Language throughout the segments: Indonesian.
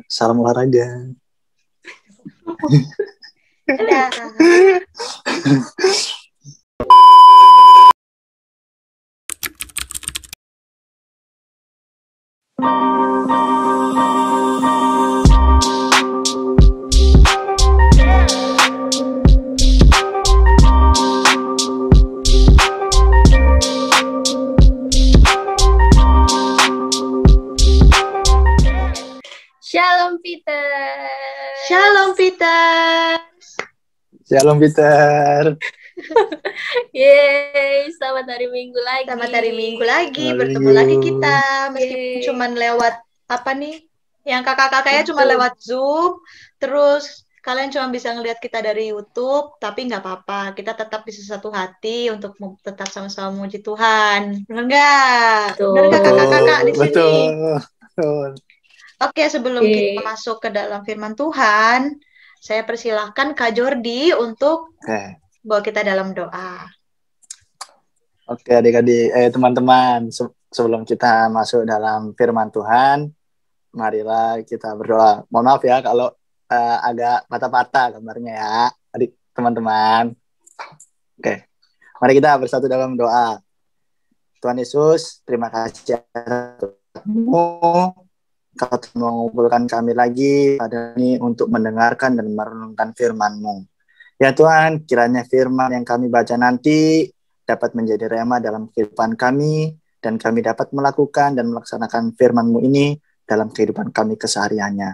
Salam olahraga. Dadah. Shalom Peter. Shalom Peter. Shalom Peter. Yeay, selamat hari Minggu lagi. Selamat hari Minggu lagi, Selamat bertemu Minggu. lagi kita. Meskipun Yeay. cuman lewat apa nih? Yang kakak-kakaknya cuma YouTube. lewat Zoom, terus kalian cuma bisa ngelihat kita dari YouTube, tapi nggak apa-apa. Kita tetap bisa satu hati untuk tetap sama-sama memuji Tuhan. Benar nggak? Betul. Benar nggak kakak-kakak di sini? Betul. Oke, sebelum Yeay. kita masuk ke dalam firman Tuhan, saya persilahkan Kak Jordi untuk Oke. bawa kita dalam doa. Oke adik-adik, teman-teman, sebelum kita masuk dalam firman Tuhan, marilah kita berdoa. Mohon maaf ya kalau agak patah-patah gambarnya ya, adik teman-teman. Oke, mari kita bersatu dalam doa. Tuhan Yesus, terima kasih atas Kau telah mengumpulkan kami lagi pada ini untuk mendengarkan dan merenungkan firman-Mu. Ya Tuhan, kiranya firman yang kami baca nanti dapat menjadi rema dalam kehidupan kami, dan kami dapat melakukan dan melaksanakan firman-Mu ini dalam kehidupan kami kesehariannya.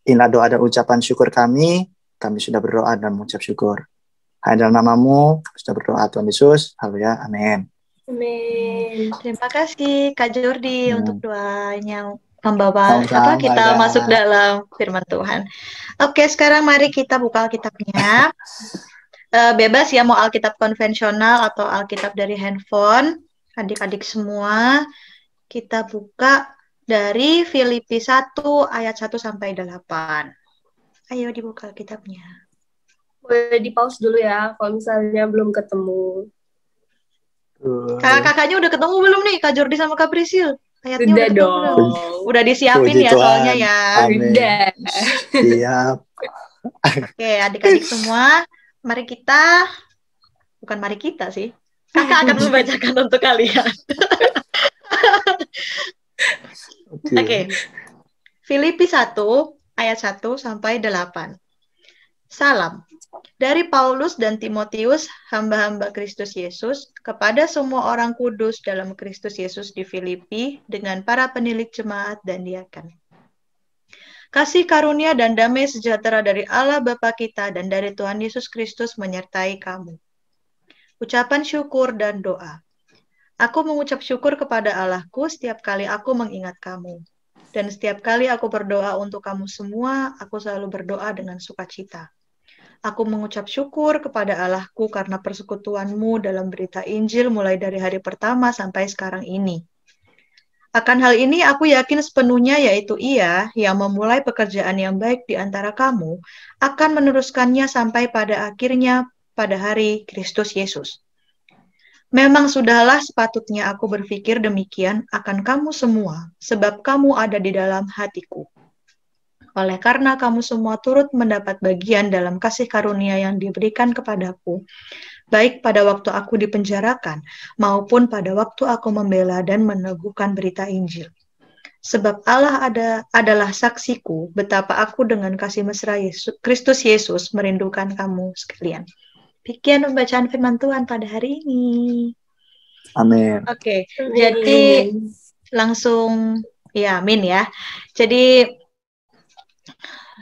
Inilah doa dan ucapan syukur kami sudah berdoa dan mengucap syukur. Hanya dalam nama-Mu, kami sudah berdoa Tuhan Yesus, haleluya, amin. Amin. Terima kasih Kak Jordi untuk doanya membawa Sama-sama, kita Kak. masuk dalam firman Tuhan. Oke, sekarang mari kita buka Alkitabnya. Bebas ya mau Alkitab konvensional atau Alkitab dari handphone. Adik-adik semua, kita buka dari Filipi 1 ayat 1 sampai 8. Ayo dibuka Alkitabnya. Boleh di-pause dulu ya kalau misalnya belum ketemu. Kakak-kakaknya udah ketemu belum nih Kak Jordi sama Kak Prisil? Ayatnya Udah ketemu dong. belum? Udah disiapin Puji ya Tuhan. soalnya ya. Amin. Udah. Siap. Oke, adik-adik semua, mari kita, bukan mari kita sih, kakak akan membacakan untuk kalian. Oke. Filipi 1 ayat 1 sampai 8. Salam dari Paulus dan Timotius, hamba-hamba Kristus Yesus, kepada semua orang kudus dalam Kristus Yesus di Filipi, dengan para penilik jemaat dan diaken. Kasih karunia dan damai sejahtera dari Allah Bapa kita dan dari Tuhan Yesus Kristus menyertai kamu. Ucapan syukur dan doa. Aku mengucap syukur kepada Allahku setiap kali aku mengingat kamu. Dan setiap kali aku berdoa untuk kamu semua, aku selalu berdoa dengan sukacita. Aku mengucap syukur kepada Allahku karena persekutuanmu dalam berita Injil mulai dari hari pertama sampai sekarang ini. Akan hal ini aku yakin sepenuhnya, yaitu Ia yang memulai pekerjaan yang baik di antara kamu akan meneruskannya sampai pada akhirnya pada hari Kristus Yesus. Memang sudahlah sepatutnya aku berpikir demikian akan kamu semua, sebab kamu ada di dalam hatiku. Oleh karena kamu semua turut mendapat bagian dalam kasih karunia yang diberikan kepadaku, baik pada waktu aku dipenjarakan, maupun pada waktu aku membela dan meneguhkan berita Injil. Sebab Allah adalah saksiku, betapa aku dengan kasih mesra Kristus Yesus merindukan kamu sekalian. Demikian pembacaan firman Tuhan pada hari ini. Amin. Oke, jadi langsung, ya amin ya. Jadi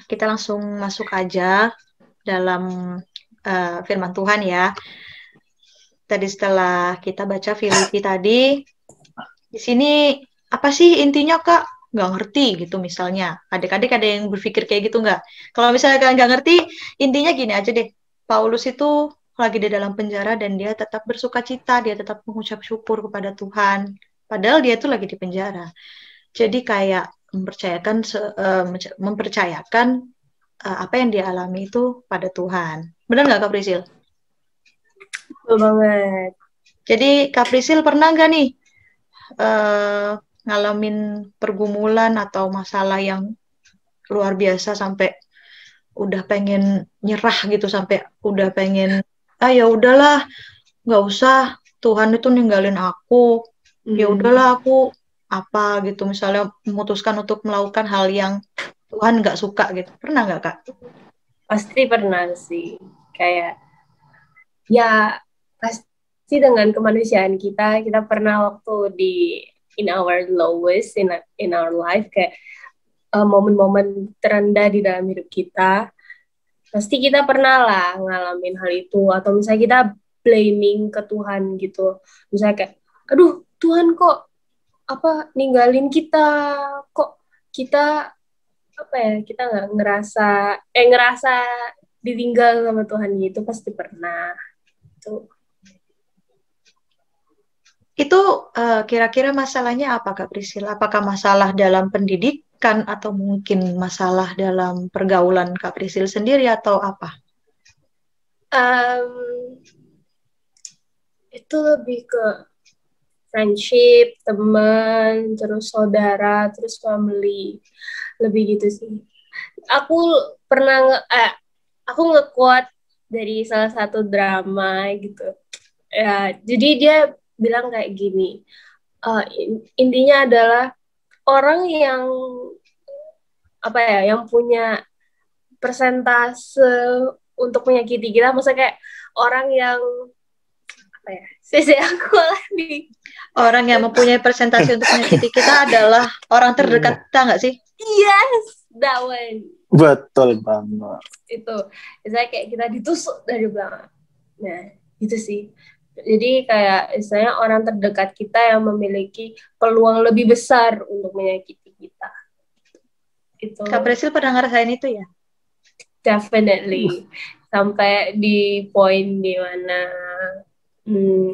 kita langsung masuk aja dalam firman Tuhan ya. Tadi setelah kita baca Filipi tadi, di sini apa sih intinya Kak? Nggak ngerti gitu misalnya. Adik-adik ada yang berpikir kayak gitu nggak? Kalau misalnya kalian nggak ngerti, intinya gini aja deh. Paulus itu lagi di dalam penjara dan dia tetap bersuka cita, dia tetap mengucap syukur kepada Tuhan. Padahal dia itu lagi di penjara. Jadi kayak mempercayakan apa yang dia alami itu pada Tuhan. Benar nggak Kak Prisil? Betul banget. Jadi Kak Prisil pernah nggak nih ngalamin pergumulan atau masalah yang luar biasa sampai udah pengen nyerah gitu, sampai udah pengen ya udahlah, nggak usah, Tuhan itu ninggalin aku, ya udahlah aku apa gitu, misalnya memutuskan untuk melakukan hal yang Tuhan nggak suka gitu. Pernah nggak, Kak? Pasti pernah sih. Kayak ya pasti dengan kemanusiaan kita pernah waktu in our lowest in our life, kayak momen-momen terendah di dalam hidup kita, pasti kita pernah lah ngalamin hal itu, atau misalnya kita blaming ke Tuhan gitu, misalnya kayak aduh Tuhan kok apa ninggalin kita, kok kita apa ya, kita nggak ngerasa ditinggal sama Tuhan gitu, pasti pernah tuh. Itu kira-kira masalahnya apa, Kak Priscilla? Apakah masalah dalam pendidikan atau mungkin masalah dalam pergaulan Kak Priscilla sendiri atau apa? Itu lebih ke friendship, teman, terus saudara, terus family, lebih gitu sih. Aku pernah aku nge-quote dari salah satu drama gitu. Ya, jadi dia bilang kayak gini, intinya adalah orang yang apa ya, yang punya persentase untuk menyakiti kita, maksudnya kayak orang yang apa ya, aku lah nih, orang yang mempunyai persentase untuk menyakiti kita adalah orang terdekat kita, nggak sih? Yes, that one. Betul banget. Itu misalnya kayak kita ditusuk dari belakang. Nah, itu sih. Jadi kayak misalnya orang terdekat kita yang memiliki peluang lebih besar untuk menyakiti kita. Itu. Kak Priscilla pernah ngerasain itu ya? Definitely. Sampai di poin di mana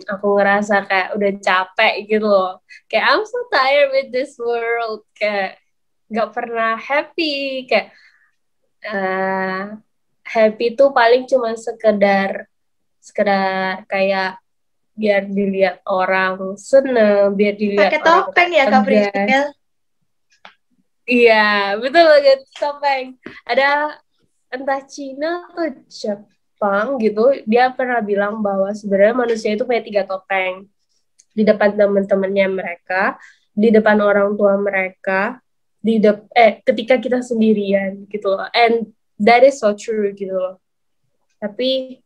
aku ngerasa kayak udah capek gitu loh. Kayak I'm so tired with this world. Kayak gak pernah happy. Kayak happy tuh paling cuma sekedar kayak biar dilihat orang seneng, biar dilihat pakai orang topeng ya Kak Priscilla. Iya, betul banget, topeng. Ada entah Cina atau Jepang gitu, dia pernah bilang bahwa sebenarnya manusia itu punya 3 topeng. Di depan teman-temannya mereka, di depan orang tua mereka, ketika kita sendirian gitu loh. And that is so true gitu loh. Tapi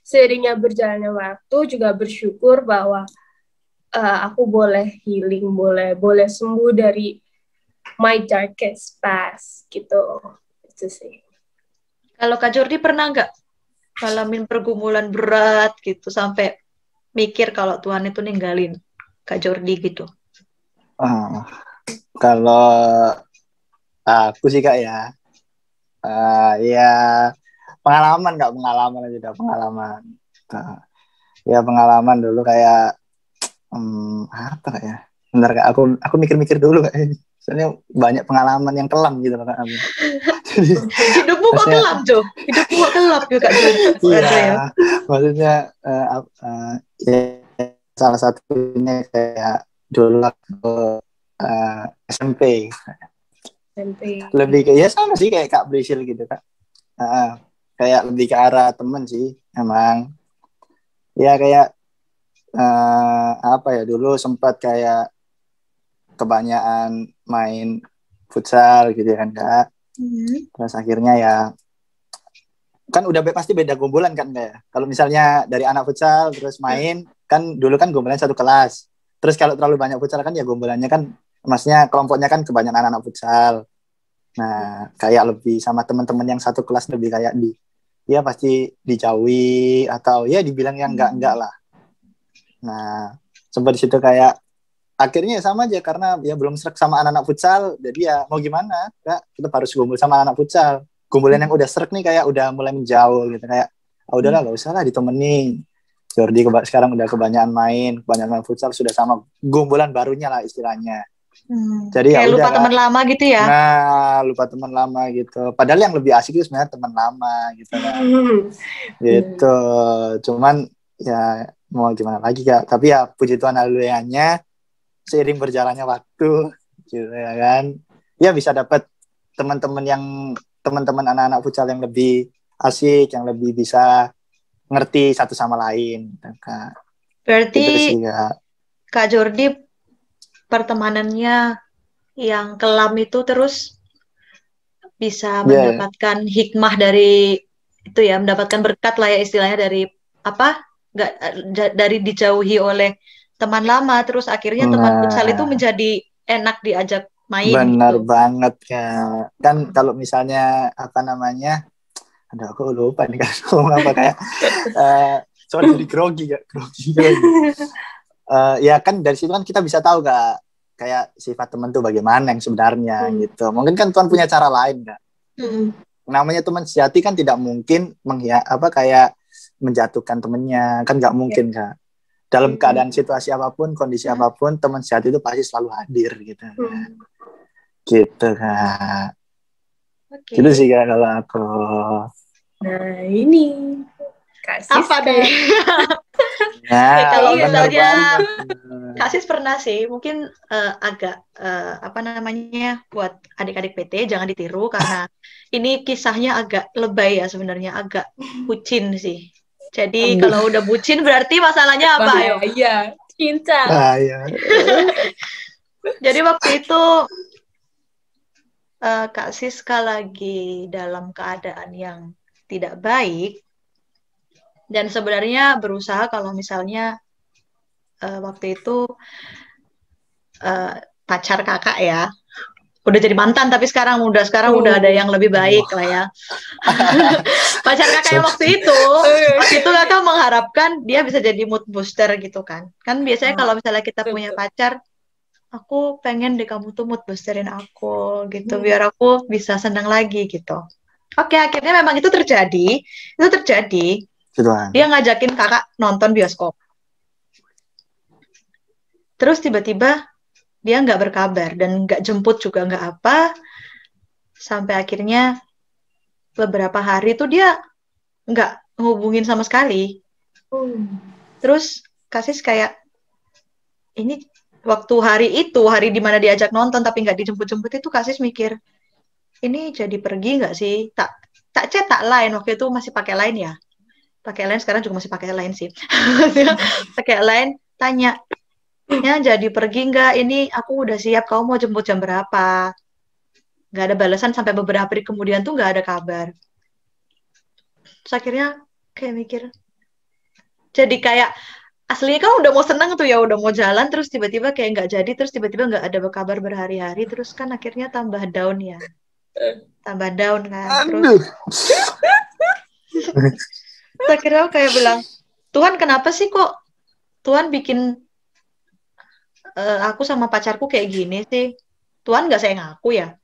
seiringnya berjalannya waktu juga bersyukur bahwa aku boleh healing, boleh sembuh dari my darkest past gitu. Itu sih. Kalau Kak Jordi pernah nggak ngalamin pergumulan berat gitu sampai mikir kalau Tuhan itu ninggalin Kak Jordi gitu? Kalau aku sih Kak ya, ya pengalaman aja udah pengalaman. Ya pengalaman dulu kayak apa Kak ya? Bentar Kak, aku mikir-mikir dulu Kak. Soalnya banyak pengalaman yang kelam gitu Kak. Jadi, hidupmu kok kelam, Jo? Hidupmu kok kelam ya Kak Jordi? Iya, maksudnya ya, salah satunya kayak dulu aku SMP. Lebih kayak ya sama sih kayak Kak Priscilla gitu Kak. Kayak lebih ke arah temen sih emang. Ya kayak apa ya, dulu sempat kayak kebanyakan main futsal gitu kan Kak. Terus akhirnya ya kan udah pasti beda gombolan kan Kak. Kalau misalnya dari anak futsal terus main kan dulu kan gombolan satu kelas. Terus kalau terlalu banyak futsal kan ya gombolannya kan, maksudnya kelompoknya kan kebanyakan anak futsal. Nah, kayak lebih sama teman-teman yang satu kelas lebih kayak ya pasti dijauhi atau ya dibilang yang enggak lah. Nah, sempat di situ kayak akhirnya sama aja karena ya belum serak sama anak-anak futsal, jadi ya mau gimana, Kak, kita harus gombol sama anak futsal. Gombolan yang udah serak nih kayak udah mulai menjauh gitu, kayak udahlah gak usah lah ditemenin. Jordi sekarang udah kebanyakan main futsal, sudah sama gombolan barunya lah istilahnya. Jadi kayak ya lupa teman lama gitu ya. Nah, lupa teman lama gitu. Padahal yang lebih asik itu sebenarnya teman lama gitu kan. Gitu. Cuman ya mau gimana lagi Kak. Tapi ya puji Tuhan haleluyanya seiring berjalannya waktu gitu ya kan. Ya bisa dapat teman-teman anak-anak futsal yang lebih asik, yang lebih bisa ngerti satu sama lain, Kak. Berarti Gitu sih, Kak. Kak Jordi pertemanannya yang kelam itu terus bisa mendapatkan hikmah dari itu ya, mendapatkan berkat lah ya istilahnya dari apa? Dari dijauhi oleh teman lama, terus akhirnya teman futsal itu menjadi enak diajak main. Benar gitu. banget, Kak. Kan kalau misalnya apa namanya, aduh aku lupa nih kan apa kayak soal jadi grogi. Ya kan dari situ kan kita bisa tahu, Kak, kayak sifat teman tuh bagaimana yang sebenarnya gitu. Mungkin kan Tuhan punya cara lain, Kak. Namanya teman sejati kan tidak mungkin kayak menjatuhkan temennya, kan nggak mungkin, Kak. Dalam keadaan situasi apapun, kondisi apapun, teman sejati itu pasti selalu hadir gitu. Gitu, Kak. Okay. Gitu sih, Kak, kalau aku. Nah, ini Kak Sis apa deh? Nah, kalau iya, misalnya Kak Sis pernah sih, mungkin agak apa namanya, buat adik-adik PT jangan ditiru karena ini kisahnya agak lebay ya sebenarnya, agak bucin sih. Jadi kalau udah bucin berarti masalahnya apa? Ayo. Iya, cinta. Bahaya. Jadi waktu itu Kak Siska lagi dalam keadaan yang tidak baik dan sebenarnya berusaha kalau misalnya waktu itu pacar kakak ya, udah jadi mantan tapi sekarang udah ada yang lebih baik lah ya. Pacar kakak yang waktu itu kakak mengharapkan dia bisa jadi mood booster gitu kan biasanya kalau misalnya kita punya pacar, aku pengen deh kamu tuh mood boosterin aku gitu biar aku bisa senang lagi gitu. Oke, akhirnya memang itu terjadi. Dia ngajakin kakak nonton bioskop. Terus tiba-tiba dia nggak berkabar dan nggak jemput juga nggak apa. Sampai akhirnya beberapa hari tuh dia nggak ngehubungin sama sekali. Terus Kasis kayak ini waktu hari dimana diajak nonton tapi nggak dijemput-jemput itu Kasis mikir ini jadi pergi nggak sih? Tak chat tak line waktu itu masih pakai line ya. Pakai line sekarang juga masih pakai line sih. Pakai line tanya ya jadi pergi nggak? Ini aku udah siap. Kamu mau jemput jam berapa? Nggak ada balasan sampai beberapa hari kemudian tuh nggak ada kabar. Terus akhirnya kayak mikir. Jadi kayak aslinya kan udah mau seneng tuh ya, udah mau jalan terus tiba-tiba kayak nggak jadi, terus tiba-tiba nggak ada kabar berhari-hari, terus kan akhirnya tambah down ya. Tambah down kan. Terus akhirnya kayak bilang, Tuhan kenapa sih kok Tuhan bikin aku sama pacarku kayak gini sih? Tuhan nggak sayang aku ya?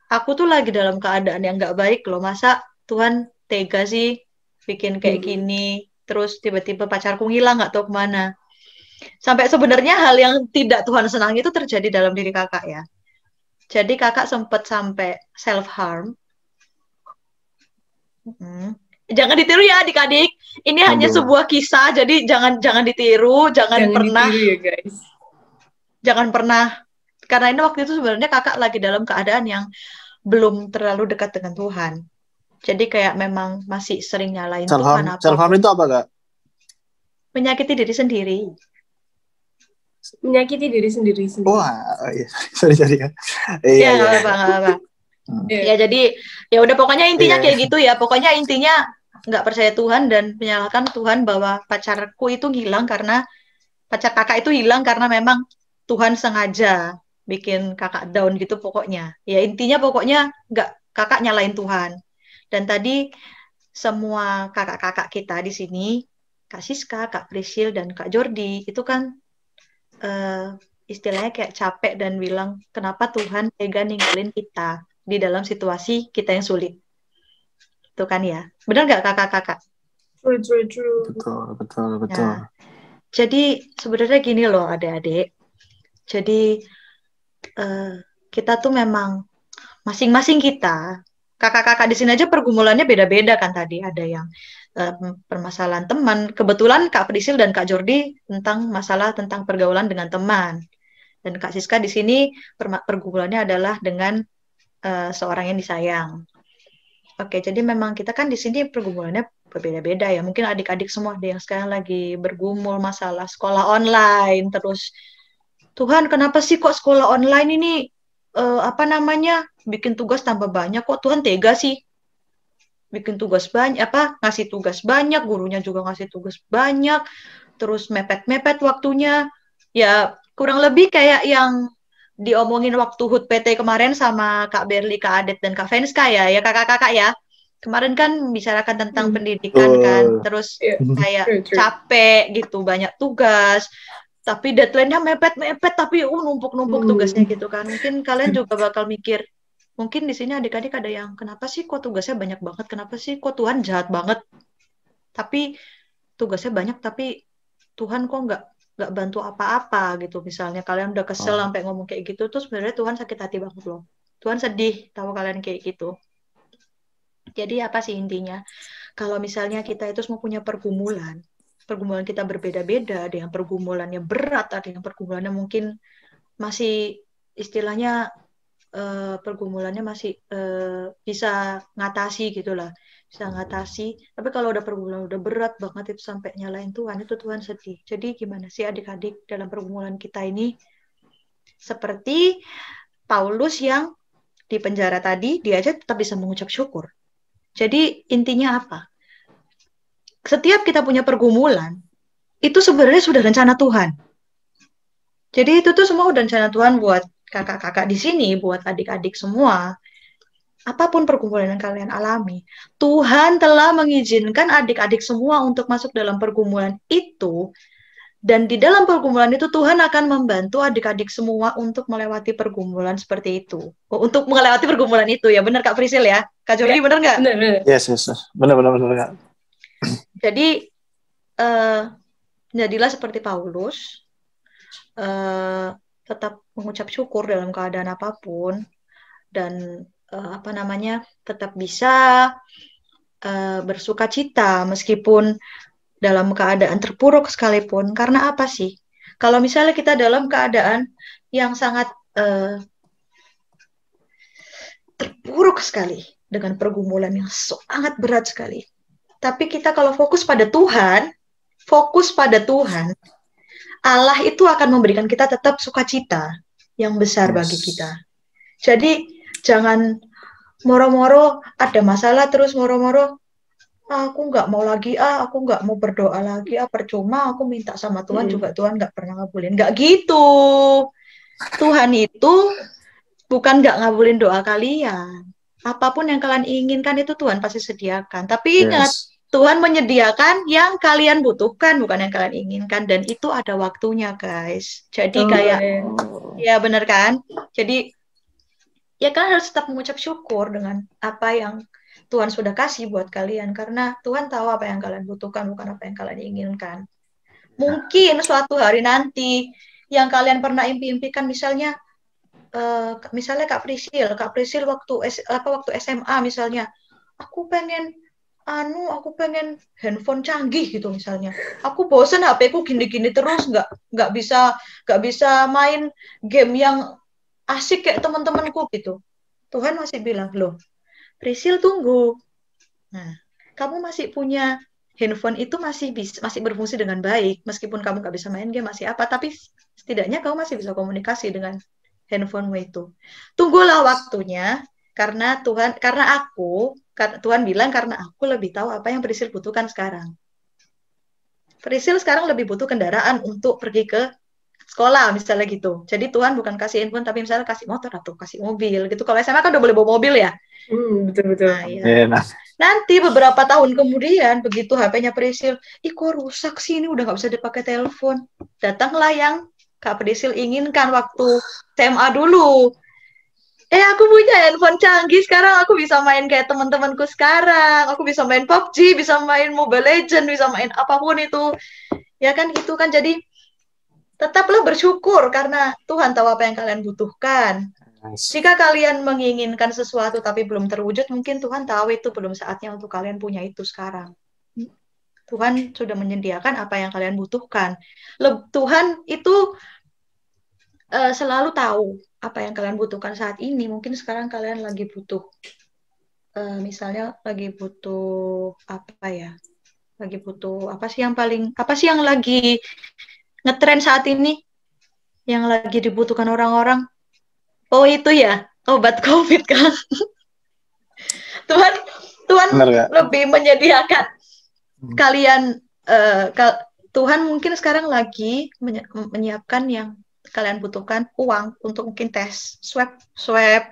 Aku tuh lagi dalam keadaan yang nggak baik loh. Masa Tuhan tega sih bikin kayak gini? Terus tiba-tiba pacarku hilang nggak tahu kemana. Sampai sebenarnya hal yang tidak Tuhan senangi itu terjadi dalam diri kakak ya. Jadi kakak sempat sampai self-harm. Jangan ditiru ya adik-adik. Ini hanya sebuah kisah, jadi jangan ditiru, jangan pernah ditiru ya guys. Jangan pernah, karena ini waktu itu sebenarnya kakak lagi dalam keadaan yang belum terlalu dekat dengan Tuhan. Jadi kayak memang masih sering nyalain Tuhan. Self-harm itu apa, Kak? Menyakiti diri sendiri. Menyakiti diri sendiri. Wah, iya. Sorry kan. Iya, nggak apa-apa. Ya jadi ya udah pokoknya intinya kayak gitu ya. Pokoknya intinya nggak percaya Tuhan dan menyalahkan Tuhan bahwa pacarku itu hilang karena pacar kakak itu hilang karena memang Tuhan sengaja bikin kakak down gitu pokoknya. Ya intinya pokoknya nggak kakak nyalain Tuhan. Dan tadi semua kakak-kakak kita di sini, Kak Siska, Kak Prisil, dan Kak Jordi itu kan istilahnya kayak capek dan bilang kenapa Tuhan tega ninggalin kita di dalam situasi kita yang sulit. Itu kan ya. Benar nggak kakak-kakak? True. Betul. Nah, jadi sebenarnya gini loh adik-adik. Jadi kita tuh memang masing-masing kita, kakak-kakak di sini aja pergumulannya beda-beda kan tadi. Ada yang permasalahan teman. Kebetulan Kak Prisil dan Kak Jordi tentang masalah tentang pergaulan dengan teman. Dan Kak Siska di sini pergumulannya adalah dengan seorang yang disayang. Oke, jadi memang kita kan di sini pergumulannya berbeda-beda ya. Mungkin adik-adik semua ada yang sekarang lagi bergumul masalah sekolah online, terus Tuhan kenapa sih kok sekolah online ini bikin tugas tambah banyak, kok Tuhan tega sih bikin tugas banyak, ngasih tugas banyak, gurunya juga ngasih tugas banyak, terus mepet-mepet waktunya. Ya kurang lebih kayak yang diomongin waktu HUT PT kemarin sama Kak Berli, Kak Adet, dan Kak Venska ya kakak-kakak ya. Kemarin kan bicarakan tentang pendidikan kan, terus kayak capek gitu, banyak tugas, tapi deadline-nya mepet-mepet, tapi numpuk-numpuk tugasnya gitu kan. Mungkin kalian juga bakal mikir, mungkin di sini adik-adik ada yang, kenapa sih kok tugasnya banyak banget, kenapa sih kok Tuhan jahat banget, tapi tugasnya banyak, tapi Tuhan kok nggak bantu apa-apa gitu. Misalnya kalian udah kesel sampai ngomong kayak gitu, terus sebenarnya Tuhan sakit hati banget loh. Tuhan sedih tahu kalian kayak gitu. Jadi apa sih intinya? Kalau misalnya kita itu semua punya pergumulan kita berbeda-beda, ada yang pergumulannya berat, ada yang pergumulannya mungkin masih istilahnya pergumulannya masih bisa ngatasi gitulah, bisa ngatasi. Tapi kalau udah pergumulan udah berat banget itu sampai nyalain Tuhan, itu Tuhan sedih. Jadi gimana sih adik-adik dalam pergumulan kita ini? Seperti Paulus yang di penjara tadi, dia aja tetap bisa mengucap syukur. Jadi intinya apa? Setiap kita punya pergumulan, itu sebenarnya sudah rencana Tuhan. Jadi itu tuh semua udah rencana Tuhan buat kakak-kakak di sini, buat adik-adik semua. Apapun pergumulan yang kalian alami, Tuhan telah mengizinkan adik-adik semua untuk masuk dalam pergumulan itu. Dan di dalam pergumulan itu Tuhan akan membantu adik-adik semua untuk melewati pergumulan seperti itu. Untuk melewati pergumulan itu, ya benar Kak Prisil ya? Kak Jordi benar nggak? Benar. Yes. Benar Kak. Jadi, jadilah seperti Paulus, tetap mengucap syukur dalam keadaan apapun, dan tetap bisa bersuka cita meskipun dalam keadaan terpuruk sekalipun. Karena apa sih? Kalau misalnya kita dalam keadaan yang sangat terpuruk sekali, dengan pergumulan yang sangat berat sekali, tapi kita kalau fokus pada Tuhan, Allah itu akan memberikan kita tetap sukacita yang besar bagi kita. Jadi jangan moro-moro ada masalah terus moro-moro, aku nggak mau lagi, aku nggak mau berdoa lagi, percuma aku minta sama Tuhan juga Tuhan nggak pernah ngabulin. Nggak gitu. Tuhan itu bukan nggak ngabulin doa kalian. Apapun yang kalian inginkan itu Tuhan pasti sediakan. Tapi ingat, Tuhan menyediakan yang kalian butuhkan, bukan yang kalian inginkan. Dan itu ada waktunya, guys. Jadi ya benar kan? Jadi ya kalian harus tetap mengucap syukur dengan apa yang Tuhan sudah kasih buat kalian. Karena Tuhan tahu apa yang kalian butuhkan, bukan apa yang kalian inginkan. Mungkin suatu hari nanti yang kalian pernah impi-impikan, misalnya Kak Prisil waktu SMA misalnya, aku pengen handphone canggih gitu misalnya. Aku bosen HP-ku gini-gini terus, nggak bisa main game yang asik kayak teman-temanku gitu. Tuhan masih bilang, loh, Prisil tunggu. Nah, kamu masih punya handphone itu masih berfungsi dengan baik, meskipun kamu nggak bisa main game masih tapi setidaknya kamu masih bisa komunikasi dengan handphonemu itu. Tunggulah waktunya, karena Tuhan bilang karena aku lebih tahu apa yang Prisil butuhkan sekarang. Prisil sekarang lebih butuh kendaraan untuk pergi ke sekolah misalnya gitu. Jadi Tuhan bukan kasih handphone tapi misalnya kasih motor atau kasih mobil gitu. Kalau SMA kan udah boleh bawa mobil ya. Betul. Nah, ya. Nanti beberapa tahun kemudian begitu HP-nya Prisil, kok rusak sih, ini udah nggak bisa dipakai telepon. Datanglah yang Kak Prisil inginkan waktu SMA dulu. Aku punya handphone canggih sekarang, aku bisa main kayak teman-temanku sekarang. Aku bisa main PUBG, bisa main Mobile Legends, bisa main apapun itu. Ya kan gitu kan. Jadi tetaplah bersyukur karena Tuhan tahu apa yang kalian butuhkan. Jika kalian menginginkan sesuatu tapi belum terwujud, mungkin Tuhan tahu itu belum saatnya untuk kalian punya itu sekarang. Tuhan sudah menyediakan apa yang kalian butuhkan. Tuhan itu selalu tahu apa yang kalian butuhkan saat ini. Mungkin sekarang kalian lagi butuh, misalnya lagi butuh apa ya? Lagi butuh apa sih yang lagi ngetren saat ini? Yang lagi dibutuhkan orang-orang? Oh itu ya, obat COVID kan? Tuhan lebih menyediakan kalian. Tuhan mungkin sekarang lagi menyiapkan yang kalian butuhkan, uang untuk mungkin tes swab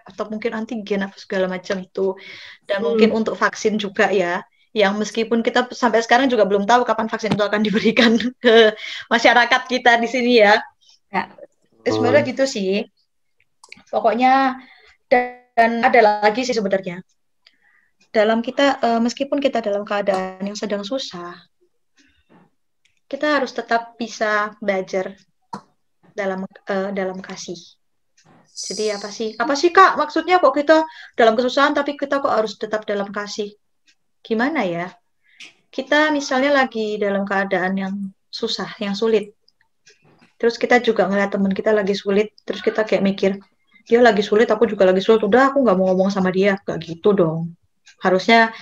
atau mungkin antigen apa segala macam itu, dan mungkin untuk vaksin juga ya, yang meskipun kita sampai sekarang juga belum tahu kapan vaksin itu akan diberikan ke masyarakat kita di sini ya. Sebenarnya gitu sih pokoknya. Dan ada lagi sih sebenarnya, dalam kita meskipun kita dalam keadaan yang sedang susah, kita harus tetap bisa belajar dalam kasih. Jadi apa sih Kak maksudnya, kok kita dalam kesusahan tapi kita kok harus tetap dalam kasih? Gimana ya? Kita misalnya lagi dalam keadaan yang susah, yang sulit. Terus kita juga ngeliat teman kita lagi sulit, terus kita kayak mikir, dia lagi sulit, aku juga lagi sulit, udah aku nggak mau ngomong sama dia. Gak gitu dong. Harusnya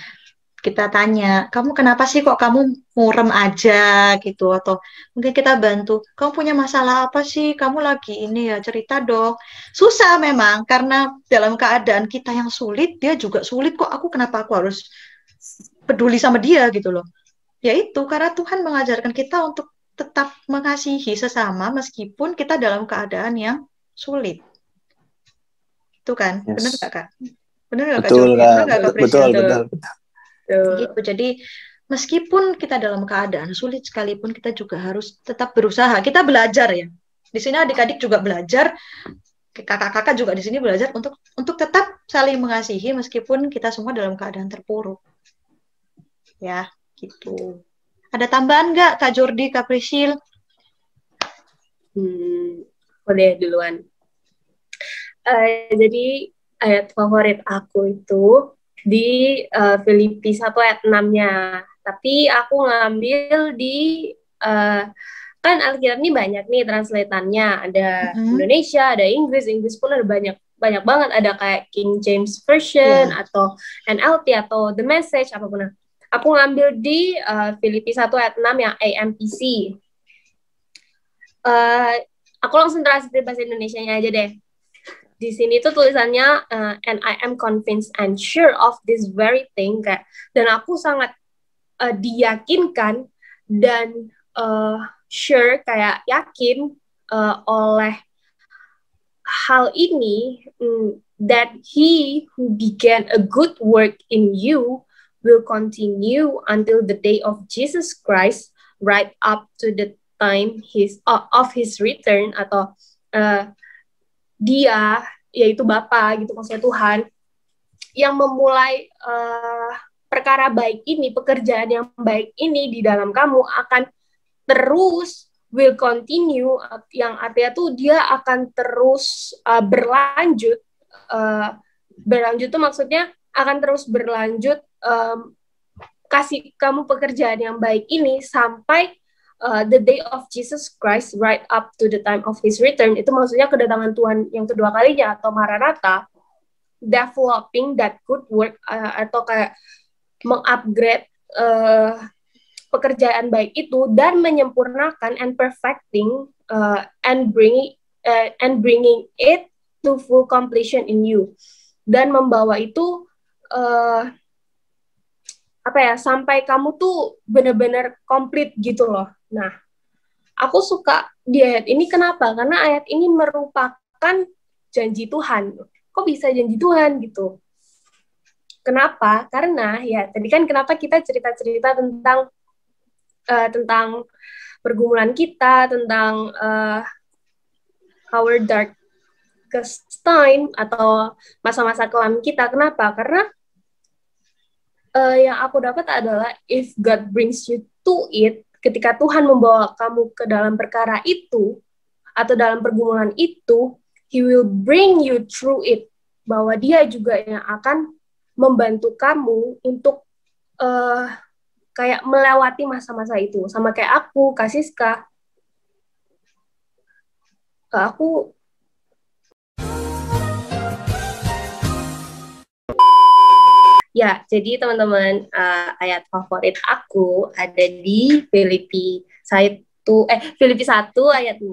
kita tanya, kamu kenapa sih kok kamu murem aja gitu, atau mungkin kita bantu, kamu punya masalah apa sih, kamu lagi ini ya, cerita dong. Susah memang karena dalam keadaan kita yang sulit, dia juga sulit kok, kenapa aku harus peduli sama dia gitu loh. Ya itu karena Tuhan mengajarkan kita untuk tetap mengasihi sesama meskipun kita dalam keadaan yang sulit. Itu kan, benar nggak Kak? Benar nggak Kak Jordi? Benar nggak Kak Priscil? Betul. Gitu. Jadi meskipun kita dalam keadaan sulit sekalipun, kita juga harus tetap berusaha. Kita belajar ya. Di sini adik-adik juga belajar, kakak-kakak juga di sini belajar untuk tetap saling mengasihi meskipun kita semua dalam keadaan terpuruk. Ya, gitu. Ada tambahan nggak Kak Jordi, Kak Priscil? Boleh duluan. Jadi ayat favorit aku itu di Filipi 1 ayat 6-nya. Tapi aku ngambil di kan Alkitab ini banyak nih translatannya. Ada Indonesia, ada Inggris pun ada banyak banget. Ada kayak King James Version atau NLT atau The Message apapun. Aku ngambil di Filipi 1 ayat 6 yang AMPC. Aku langsung translate bahasa Indonesianya aja deh. Di sini tuh tulisannya and I am convinced and sure of this very thing, kayak, dan aku sangat diyakinkan dan sure, kayak yakin oleh hal ini, that he who began a good work in you will continue until the day of Jesus Christ, right up to the time of his return, atau dia, yaitu Bapa gitu, maksudnya Tuhan, yang memulai perkara baik ini, pekerjaan yang baik ini di dalam kamu akan terus, will continue, yang artinya tuh dia akan terus berlanjut. Berlanjut tuh maksudnya akan terus berlanjut, kasih kamu pekerjaan yang baik ini sampai the day of Jesus Christ, right up to the time of his return. Itu maksudnya kedatangan Tuhan yang kedua kalinya atau Maranatha, developing that good work, atau kayak mengupgrade pekerjaan baik itu dan menyempurnakan and perfecting and bringing it to full completion in you, dan membawa itu sampai kamu tuh benar-benar komplit gitu loh. Nah, aku suka di ayat ini, kenapa? Karena ayat ini merupakan janji Tuhan. Kok bisa janji Tuhan gitu? Kenapa? Karena ya tadi kan kenapa kita cerita-cerita tentang pergumulan kita, tentang our darkest time atau masa-masa kelam kita. Kenapa? Karena yang aku dapat adalah if God brings you to it, ketika Tuhan membawa kamu ke dalam perkara itu atau dalam pergumulan itu, He will bring you through it. Bahwa Dia juga yang akan membantu kamu untuk kayak melewati masa-masa itu. Sama kayak aku, Kak Siska. Aku Ya, jadi teman-teman, ayat favorit aku ada di Filipi 1 ayat 6.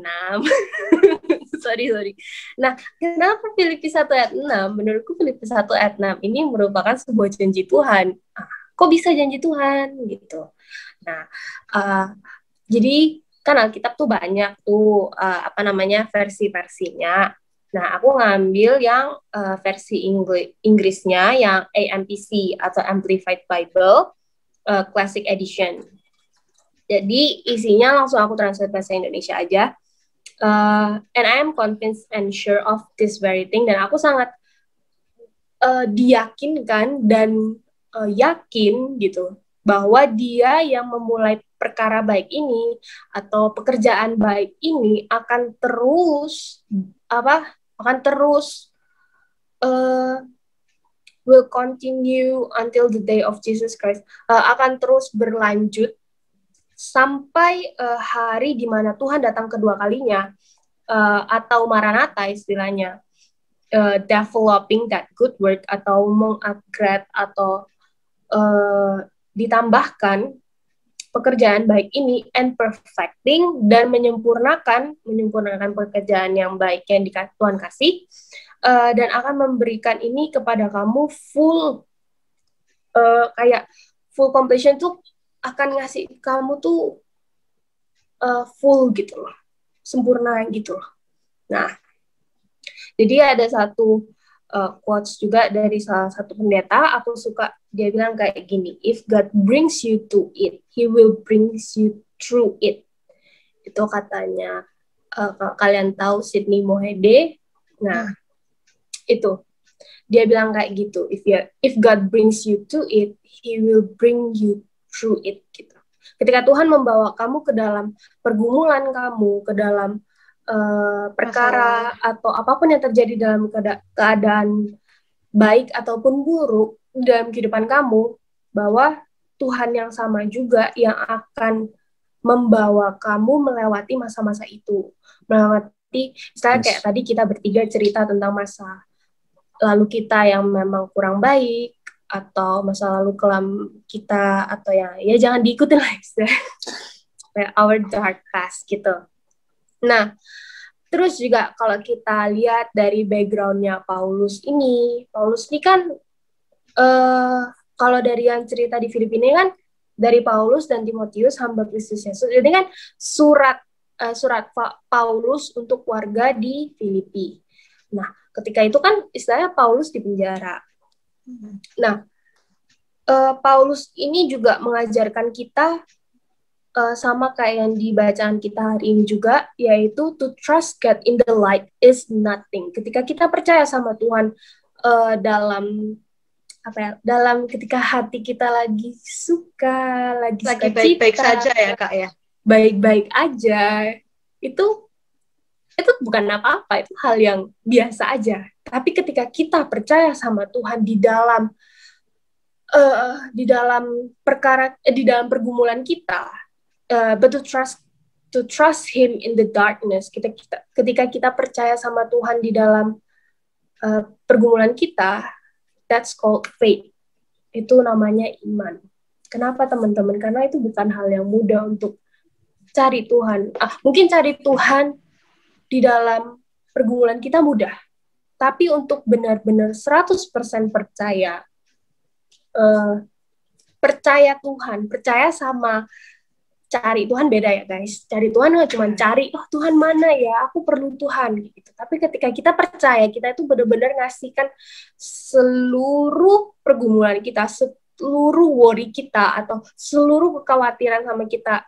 sorry. Nah, kenapa Filipi 1 ayat 6? Menurutku Filipi 1 ayat 6 ini merupakan sebuah janji Tuhan. Kok bisa janji Tuhan gitu? Nah, jadi kan Alkitab tuh banyak tuh versi-versinya. Nah, aku ngambil yang versi Inggrisnya yang AMPC atau Amplified Bible Classic Edition. Jadi isinya langsung aku translate bahasa Indonesia aja. And I am convinced and sure of this very thing. Dan aku sangat diyakinkan dan yakin gitu bahwa Dia yang memulai perkara baik ini atau pekerjaan baik ini akan terus will continue until the day of Jesus Christ, akan terus berlanjut sampai hari di mana Tuhan datang kedua kalinya, atau Maranatha istilahnya, developing that good work atau mengupgrade atau ditambahkan pekerjaan baik ini and perfecting dan menyempurnakan pekerjaan yang baik yang Tuhan kasih, dan akan memberikan ini kepada kamu full, kayak full completion tuh akan ngasih kamu tuh full gitu loh, sempurna gitu loh. Nah, jadi ada satu quotes juga dari salah satu pendeta, aku suka, dia bilang kayak gini, if God brings you to it, He will bring you through it. Itu katanya, kalian tahu Sidney Moheade. Nah, itu dia bilang kayak gitu, if God brings you to it, He will bring you through it gitu. Ketika Tuhan membawa kamu ke dalam pergumulan kamu, ke dalam perkara atau apapun yang terjadi dalam keadaan baik ataupun buruk dalam kehidupan kamu, bahwa Tuhan yang sama juga yang akan membawa kamu melewati masa-masa itu, melewati, misalnya kayak tadi kita bertiga cerita tentang masa lalu kita yang memang kurang baik, atau masa lalu kelam kita, atau ya jangan diikutin lah our dark past gitu. Nah, terus juga kalau kita lihat dari background-nya Paulus ini kan kalau dari yang cerita di Filipina kan dari Paulus dan Timotius hamba Kristus Yesus. Jadi kan surat Paulus untuk warga di Filipi. Nah, ketika itu kan istilahnya Paulus di penjara. Nah, Paulus ini juga mengajarkan kita sama kayak yang dibacaan kita hari ini juga, yaitu to trust God in the light is nothing. Ketika kita percaya sama Tuhan dalam ketika hati kita lagi suka, lagi baik-baik saja ya Kak ya. Baik-baik aja. Itu bukan apa-apa, itu hal yang biasa aja. Tapi ketika kita percaya sama Tuhan di dalam pergumulan kita, but to trust Him in the darkness. Ketika kita percaya sama Tuhan di dalam pergumulan kita, that's called faith. Itu namanya iman. Kenapa teman-teman? Karena itu bukan hal yang mudah untuk cari Tuhan. Mungkin cari Tuhan di dalam pergumulan kita mudah, tapi untuk benar-benar 100% percaya Tuhan, percaya sama cari Tuhan beda ya guys. Cari Tuhan nggak cuma cari, Tuhan mana ya, aku perlu Tuhan gitu. Tapi ketika kita percaya, kita itu benar-benar ngasihkan seluruh pergumulan kita, seluruh worry kita atau seluruh kekhawatiran sama kita,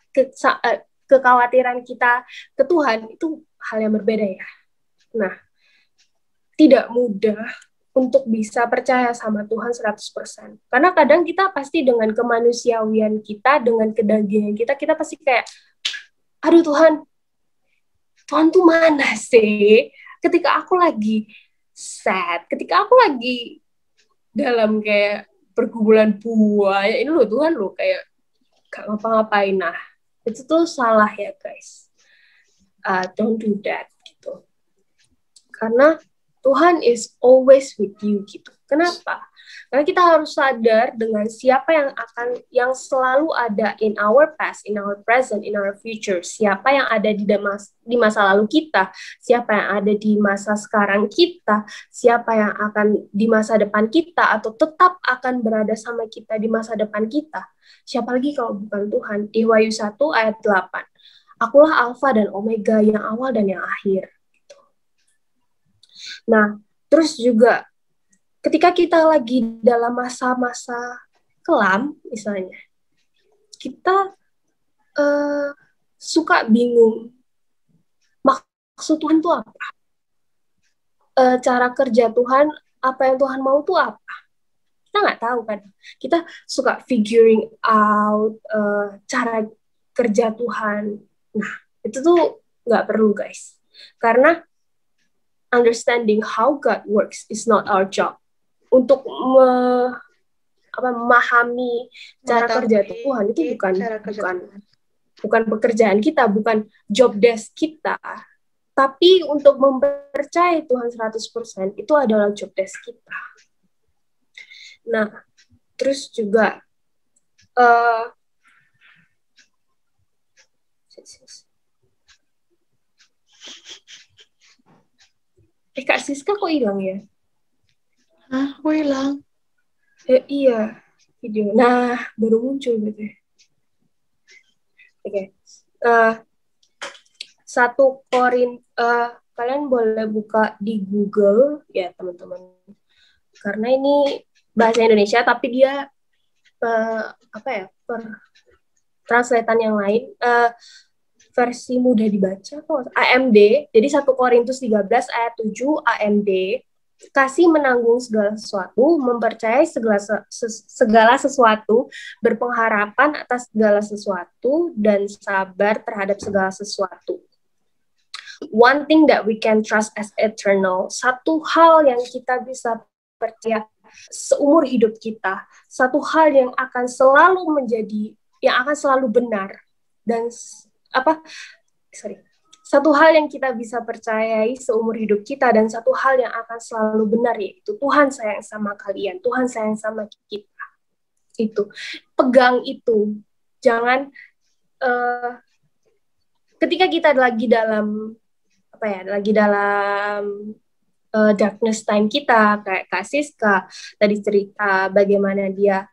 kekhawatiran kita ke Tuhan, itu hal yang berbeda ya. Nah, tidak mudah untuk bisa percaya sama Tuhan 100%. Karena kadang kita pasti dengan kemanusiawian kita, dengan kedagingan kita pasti kayak, aduh Tuhan tuh mana sih? Ketika aku lagi sad, ketika aku lagi dalam kayak pergumulan buaya, ini loh Tuhan loh kayak gak ngapa-ngapain. Nah, itu tuh salah ya guys. Don't do that gitu. Karena Tuhan is always with you gitu. Kenapa? Karena kita harus sadar dengan siapa yang selalu ada in our past, in our present, in our future. Siapa yang ada di masa lalu kita, siapa yang ada di masa sekarang kita, siapa yang akan di masa depan kita atau tetap akan berada sama kita di masa depan kita. Siapa lagi kalau bukan Tuhan? Di Wahyu 1 ayat 8. Akulah Alfa dan Omega, yang awal dan yang akhir. Nah, terus juga ketika kita lagi dalam masa-masa kelam, misalnya, kita suka bingung. Maksud Tuhan itu apa? Cara kerja Tuhan, apa yang Tuhan mau itu apa? Kita nggak tahu kan. Kita suka figuring out cara kerja Tuhan. Nah, itu tuh nggak perlu, guys. Karena understanding how God works is not our job. Untuk memahami cara kerja Tuhan itu bukan pekerjaan kita, bukan job desk kita. Tapi untuk mempercayai Tuhan 100% itu adalah job desk kita. Nah, terus juga Kak Siska kok hilang ya? Hah, aku hilang. Iya, video. Nah, baru muncul gitu. Oke. 1 kalian boleh buka di Google ya, teman-teman. Karena ini bahasa Indonesia, tapi dia translatean yang lain. Versi mudah dibaca kok. AMD. Jadi 1 Korintus 13 ayat 7 AMD. Kasih menanggung segala sesuatu, mempercayai segala sesuatu, berpengharapan atas segala sesuatu, dan sabar terhadap segala sesuatu. One thing that we can trust as eternal, satu hal yang kita bisa percaya seumur hidup kita, satu hal yang akan selalu benar, dan satu hal yang kita bisa percayai seumur hidup kita, dan satu hal yang akan selalu benar, yaitu Tuhan sayang sama kalian, Tuhan sayang sama kita. Itu, pegang itu. Jangan ketika kita lagi dalam darkness time kita, kayak Kak Siska tadi cerita bagaimana dia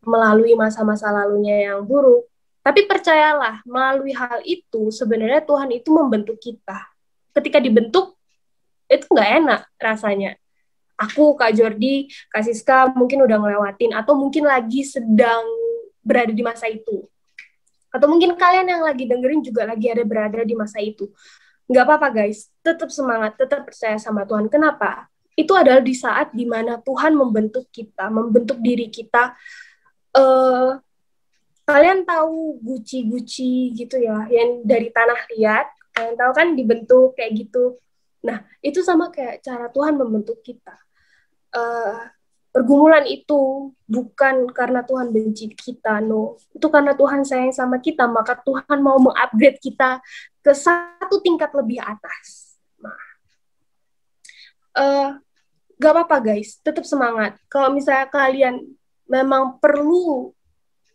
melalui masa-masa lalunya yang buruk. Tapi percayalah, melalui hal itu, sebenarnya Tuhan itu membentuk kita. Ketika dibentuk, itu nggak enak rasanya. Aku, Kak Jordi, Kak Siska mungkin udah ngelewatin, atau mungkin lagi sedang berada di masa itu. Atau mungkin kalian yang lagi dengerin juga lagi berada di masa itu. Nggak apa-apa, guys. Tetap semangat, tetap percaya sama Tuhan. Kenapa? Itu adalah di saat dimana Tuhan membentuk kita, membentuk diri kita. Kalian tahu guci-guci gitu ya, yang dari tanah liat, kalian tahu kan dibentuk kayak gitu. Nah, itu sama kayak cara Tuhan membentuk kita. Pergumulan itu bukan karena Tuhan benci kita, no. Itu karena Tuhan sayang sama kita, maka Tuhan mau mengupgrade kita ke satu tingkat lebih atas. Nah, gak apa-apa, guys, tetap semangat. Kalau misalnya kalian memang perlu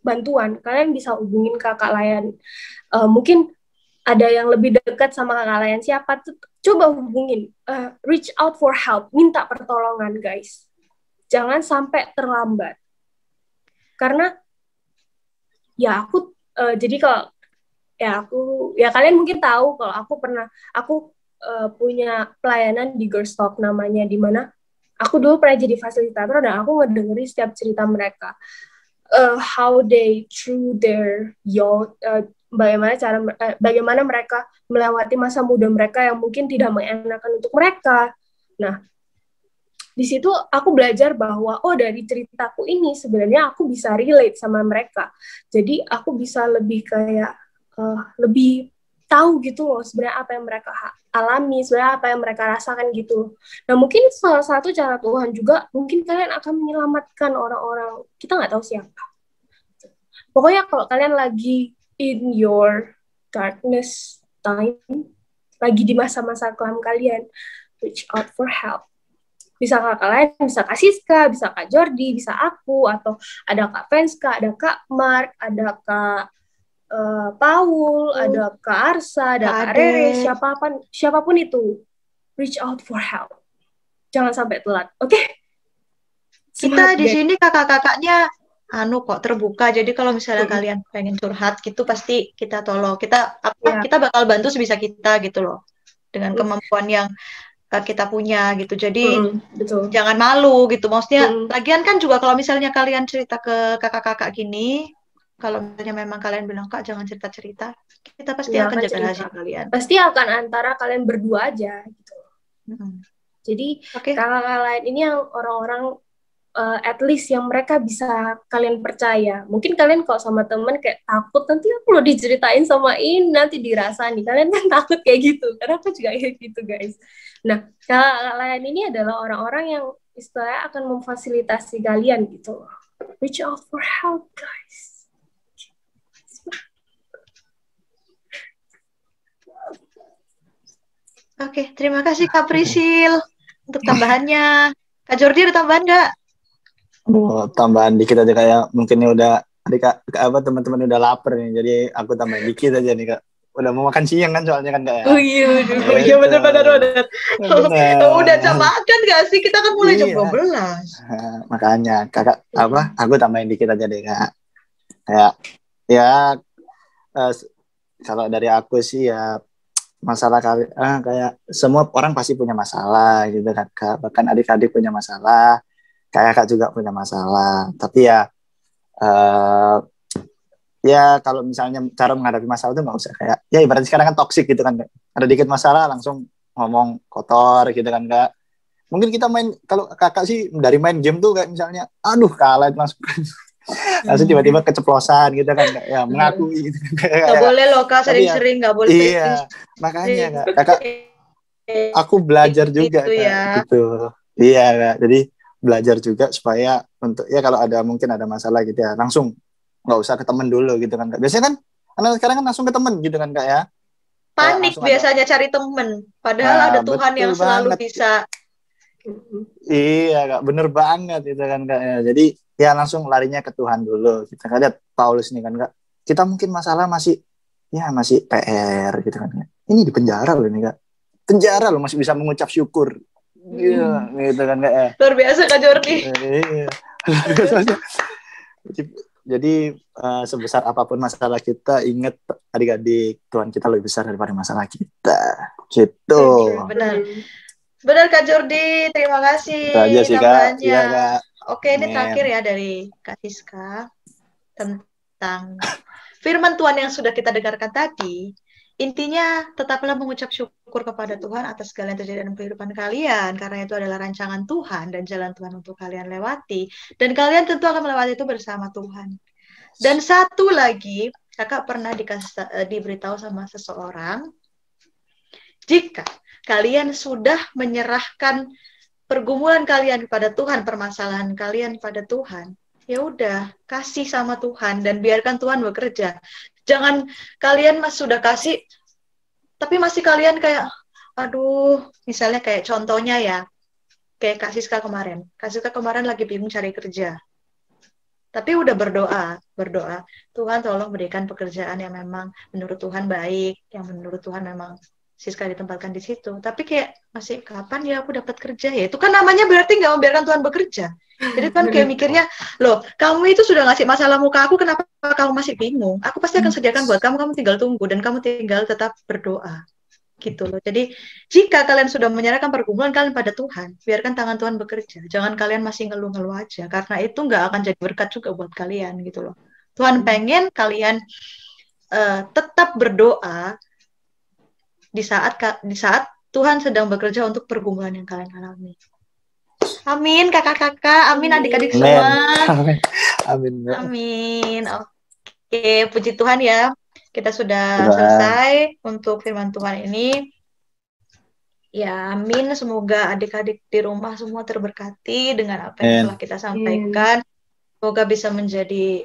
bantuan, kalian bisa hubungin Kakak Layan. Mungkin ada yang lebih dekat sama Kakak Layan, siapa? Coba hubungin, reach out for help, minta pertolongan, guys. Jangan sampai terlambat. Karena ya jadi kalau kalian mungkin tahu kalau aku punya pelayanan di Girls Talk namanya, di mana aku dulu pernah jadi fasilitator dan aku ngedengerin setiap cerita mereka. How they through their youth, bagaimana mereka melewati masa muda mereka yang mungkin tidak mengenakan untuk mereka. Nah, di situ aku belajar bahwa dari ceritaku ini sebenarnya aku bisa relate sama mereka. Jadi aku bisa lebih kayak lebih tahu gitu loh sebenarnya apa yang mereka alami, sebenarnya apa yang mereka rasakan gitu. Nah, mungkin salah satu cara Tuhan juga, mungkin kalian akan menyelamatkan orang-orang, kita nggak tahu siapa. Pokoknya kalau kalian lagi in your darkness time, lagi di masa-masa kelam kalian, reach out for help. Bisa kakak lain, bisa Kak Siska, bisa Kak Jordi, bisa aku, atau ada Kak Venska, ada Kak Mark, ada Kak Paul, ada Kak Arsa, ada Kak Rere, siapapun itu, reach out for help. Jangan sampai telat, oke? Kita di sini kakak-kakaknya kok terbuka. Jadi kalau misalnya kalian pengen curhat gitu pasti kita tolong. Kita bakal bantu sebisa kita gitu loh. Dengan kemampuan yang kita punya gitu. Jadi jangan malu gitu. Maksudnya lagian kan juga kalau misalnya kalian cerita ke kakak-kakak gini, kalau misalnya memang kalian bilang Kak jangan cerita-cerita, kita pasti akan jaga rahasia kalian. Pasti akan antara kalian berdua aja gitu. Jadi kakak-kakak lain ini yang orang-orang at least yang mereka bisa kalian percaya. Mungkin kalian kalau sama temen kayak takut nanti aku lo diceritain sama ini nanti dirasani. Kalian kan takut kayak gitu. Karena aku juga kayak gitu guys. Nah, kakak lain ini adalah orang-orang yang istilahnya akan memfasilitasi kalian gitu. Reach out for help guys. Oke, terima kasih Kak Prisil untuk tambahannya. Kak Jordi ada tambahan nggak? Tambahan dikit aja kayak mungkin ini udah teman-teman udah lapar nih, jadi aku tambahin dikit aja nih Kak. Udah mau makan siang kan soalnya kan Kak ya. Oh iya benar. Udah jam makan nggak sih? Kita kan mulai jam 12. Makanya Kakak aku tambahin dikit aja deh Kak. Kayak kalau dari aku sih ya masalah kayak semua orang pasti punya masalah gitu kan Kak. Bahkan adik-adik punya masalah. Kakak juga punya masalah, tapi ya kalau misalnya cara menghadapi masalah itu nggak usah kayak ibaratnya sekarang kan toksik gitu kan, ada dikit masalah langsung ngomong kotor gitu kan Kak. Mungkin kita kalau kakak sih dari main game tuh kayak misalnya kalah langsung tiba-tiba keceplosan gitu kan Kak, ya mengakui gitu kan. Nggak boleh loh Kak, sering-sering nggak boleh. Iya, makanya Kakak aku belajar juga Kak, gitu. Iya Kak, jadi belajar juga supaya untuk kalau mungkin ada masalah gitu ya langsung nggak usah ke temen dulu gitu kan Kak. Biasanya kan anak sekarang kan langsung ke temen gitu kan Kak ya. Panik biasanya cari temen, padahal ada Tuhan yang selalu bisa. Iya Kak, bener banget itu kan Kak ya. Jadi ya langsung larinya ke Tuhan dulu. Kita kan lihat Paulus nih kan Kak. Kita mungkin masalah masih PR gitu kan Kak. Ini di penjara loh nih Kak. Penjara loh masih bisa mengucap syukur. Iya, gitu kan Kak ya. Luar biasa Kak Jordi. Iya. Jadi sebesar apapun masalah kita, ingat adik-adik Tuhan kita lebih besar daripada masalah kita. Gitu. Benar Kak Jordi, terima kasih tambahannya. Iya, Kak. Oke, ini terakhir ya dari Kak Siska tentang firman Tuhan yang sudah kita dengarkan tadi. Intinya, tetaplah mengucap syukur kepada Tuhan atas segala yang terjadi dalam kehidupan kalian, karena itu adalah rancangan Tuhan dan jalan Tuhan untuk kalian lewati. Dan kalian tentu akan melewati itu bersama Tuhan. Dan satu lagi, kakak pernah diberitahu sama seseorang, jika kalian sudah menyerahkan pergumulan kalian kepada Tuhan, permasalahan kalian pada Tuhan, ya udah, kasih sama Tuhan dan biarkan Tuhan bekerja. Jangan kalian sudah kasih, tapi masih kalian kayak, misalnya kayak contohnya ya, kayak Kak Siska kemarin. Kak Siska kemarin lagi bingung cari kerja. Tapi udah berdoa, Tuhan tolong berikan pekerjaan yang memang menurut Tuhan baik, yang menurut Tuhan memang Siska ditempatkan di situ. Tapi kayak masih kapan ya aku dapat kerja ya? Itu kan namanya berarti nggak membiarkan Tuhan bekerja. Jadi kan kayak mikirnya, loh, kamu itu sudah ngasih masalahmu ke aku, kenapa kamu masih bingung? Aku pasti akan sediakan buat kamu tinggal tunggu dan kamu tinggal tetap berdoa. Gitu loh. Jadi jika kalian sudah menyerahkan pergumulan kalian pada Tuhan, biarkan tangan Tuhan bekerja. Jangan kalian masih ngeluh-ngeluh aja, karena itu nggak akan jadi berkat juga buat kalian gitu loh. Tuhan pengen kalian tetap berdoa di saat Tuhan sedang bekerja untuk pergumulan yang kalian alami. Amin kakak-kakak, amin adik-adik semua. Amin. Oke, puji Tuhan ya. Kita sudah selesai untuk firman Tuhan ini. Ya, amin. Semoga adik-adik di rumah semua terberkati dengan apa yang telah kita sampaikan. Semoga bisa menjadi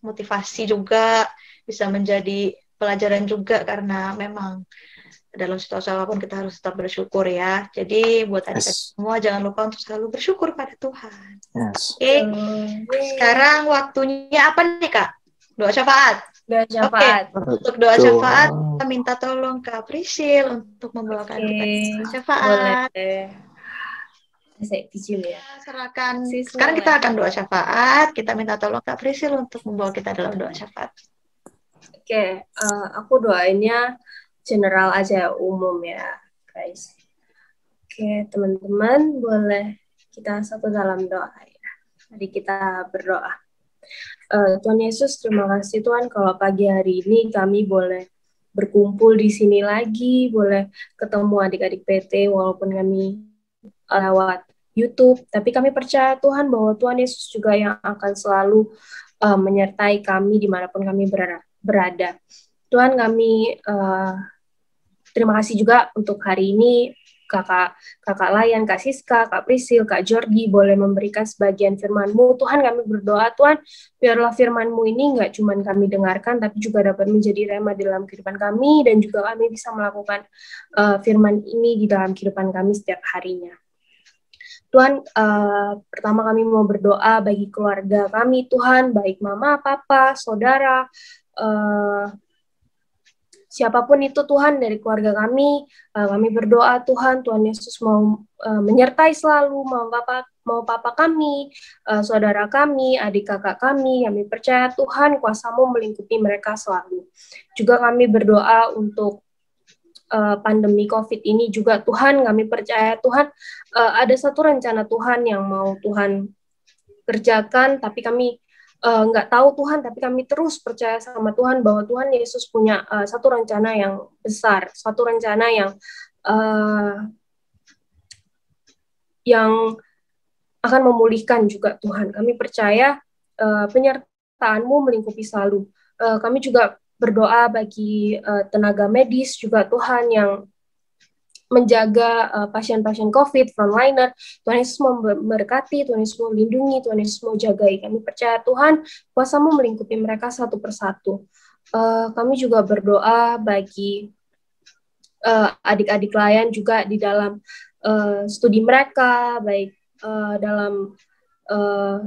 motivasi juga, bisa menjadi pelajaran juga, karena memang dalam situasi apapun kita harus tetap bersyukur ya. Jadi buat adik-adik semua jangan lupa untuk selalu bersyukur pada Tuhan. Oke. Sekarang waktunya apa nih Kak? Doa syafaat. Doa syafaat. Untuk doa syafaat kita minta tolong Kak Prisil untuk membawakan kita syafaat. Boleh. Saya izin ya. Serahkan. Sekarang kita akan doa syafaat. Kita minta tolong Kak Prisil untuk membawa kita dalam doa syafaat. Oke, aku doainnya general aja, umum ya, guys. Oke, teman-teman, boleh kita satu dalam doa ya. Mari kita berdoa. Tuhan Yesus, terima kasih Tuhan kalau pagi hari ini kami boleh berkumpul di sini lagi, boleh ketemu adik-adik PT walaupun kami lewat YouTube, tapi kami percaya Tuhan bahwa Tuhan Yesus juga yang akan selalu menyertai kami dimanapun kami berada. Tuhan, kami terima kasih juga untuk hari ini Kakak Layan, Kak Siska, Kak Prisil, Kak Jordi boleh memberikan sebagian firman-Mu. Tuhan, kami berdoa Tuhan, biarlah firman-Mu ini nggak cuma kami dengarkan, tapi juga dapat menjadi rema di dalam kehidupan kami, dan juga kami bisa melakukan firman ini di dalam kehidupan kami setiap harinya. Tuhan, pertama kami mau berdoa bagi keluarga kami, Tuhan, baik mama, papa, saudara, siapapun itu Tuhan dari keluarga kami berdoa Tuhan, Tuhan Yesus mau menyertai selalu, mau papa kami, saudara kami, adik kakak kami percaya Tuhan kuasa-Mu melingkupi mereka selalu. Juga kami berdoa untuk pandemi COVID ini juga Tuhan, kami percaya Tuhan ada satu rencana Tuhan yang mau Tuhan kerjakan, tapi kami nggak tahu Tuhan, tapi kami terus percaya sama Tuhan bahwa Tuhan Yesus punya satu rencana yang besar, satu rencana yang akan memulihkan juga Tuhan. Kami percaya penyertaan-Mu melingkupi selalu. Kami juga berdoa bagi tenaga medis juga Tuhan yang menjaga pasien-pasien COVID, frontliner. Tuhan Yesus memberkati, Tuhan Yesus melindungi, Tuhan Yesus mau jagai. Kami percaya Tuhan, kuasa-Mu melingkupi mereka satu persatu. Kami juga berdoa bagi adik-adik layan juga di dalam studi mereka, baik dalam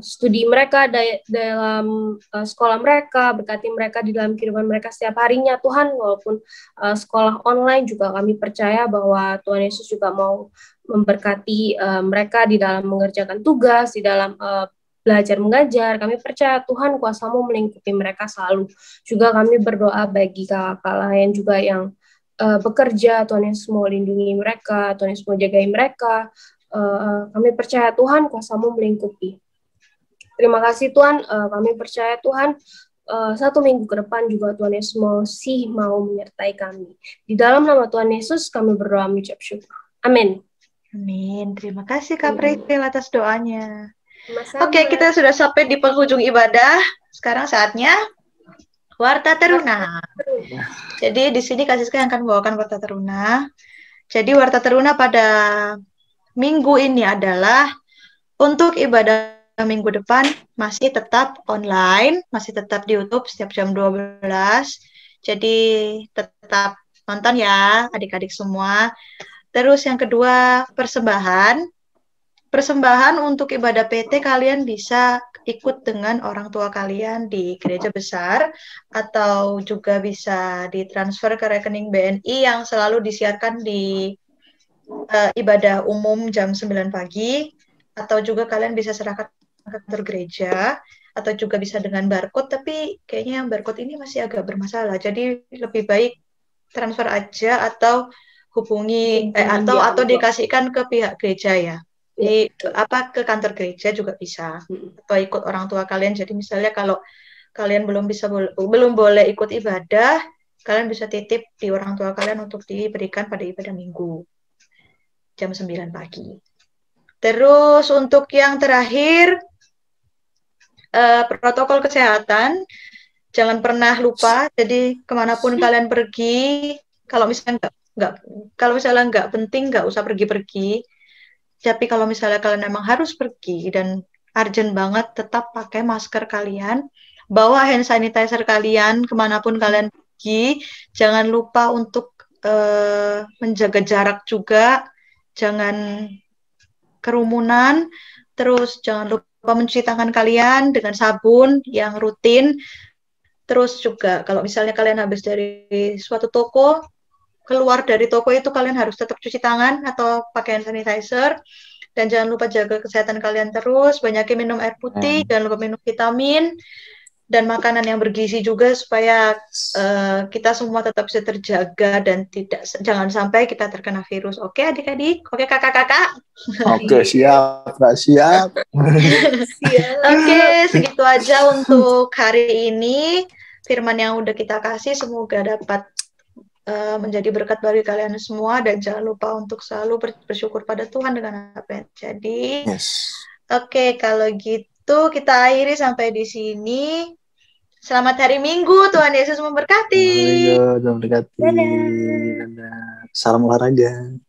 studi mereka, dalam sekolah mereka, berkati mereka di dalam kehidupan mereka setiap harinya Tuhan, walaupun sekolah online juga kami percaya bahwa Tuhan Yesus juga mau memberkati mereka di dalam mengerjakan tugas, di dalam belajar mengajar. Kami percaya Tuhan kuasa-Mu melingkupi mereka selalu. Juga kami berdoa bagi kakak lain juga yang bekerja, Tuhan Yesus mau lindungi mereka, Tuhan Yesus mau jagai mereka. Kami percaya Tuhan kuasa-Mu melingkupi. Terima kasih Tuhan, kami percaya Tuhan 1 minggu ke depan juga Tuhan Yesus mau menyertai kami. Di dalam nama Tuhan Yesus kami berdoa mengucap syukur. Amin. Amin. Terima kasih Kak Prisil atas doanya. Oke, kita sudah sampai di penghujung ibadah. Sekarang saatnya Warta Teruna. Jadi di sini Kak Siska yang akan membawakan Warta Teruna. Jadi Warta Teruna pada minggu ini adalah untuk ibadah minggu depan masih tetap online, masih tetap di YouTube setiap jam 12. Jadi tetap nonton ya adik-adik semua. Terus yang kedua, persembahan. Persembahan untuk ibadah PT kalian bisa ikut dengan orang tua kalian di gereja besar atau juga bisa ditransfer ke rekening BNI yang selalu disiarkan di ibadah umum jam 9 pagi, atau juga kalian bisa serahkan ke kantor gereja, atau juga bisa dengan barcode, tapi kayaknya yang barcode ini masih agak bermasalah, jadi lebih baik transfer aja atau hubungi atau dikasihkan ke pihak gereja ya. Jadi ke kantor gereja juga bisa, atau ikut orang tua kalian. Jadi misalnya kalau kalian belum boleh ikut ibadah, kalian bisa titip di orang tua kalian untuk diberikan pada ibadah minggu jam 9 pagi. Terus untuk yang terakhir, protokol kesehatan, jangan pernah lupa. Jadi kemanapun kalian pergi, kalau misalnya nggak penting, nggak usah pergi-pergi. Tapi kalau misalnya kalian memang harus pergi dan urgent banget, tetap pakai masker kalian, bawa hand sanitizer kalian kemanapun kalian pergi. Jangan lupa untuk menjaga jarak juga, jangan kerumunan, terus jangan lupa mencuci tangan kalian dengan sabun yang rutin. Terus juga kalau misalnya kalian habis dari suatu toko, keluar dari toko itu kalian harus tetap cuci tangan atau pakai hand sanitizer. Dan jangan lupa jaga kesehatan kalian terus, banyakin minum air putih, jangan lupa minum vitamin, dan makanan yang bergizi juga supaya kita semua tetap bisa terjaga dan jangan sampai kita terkena virus. Oke adik-adik? Oke kakak-kakak? Oke, siap, Kak, siap. Oke, segitu aja untuk hari ini. Firman yang udah kita kasih semoga dapat menjadi berkat bagi kalian semua, dan jangan lupa untuk selalu bersyukur pada Tuhan dengan apa yang terjadi. Yes. Oke, kalau gitu kita akhiri sampai di sini. Selamat hari Minggu, Tuhan Yesus memberkati. Tuhan memberkati. Salam olahraga.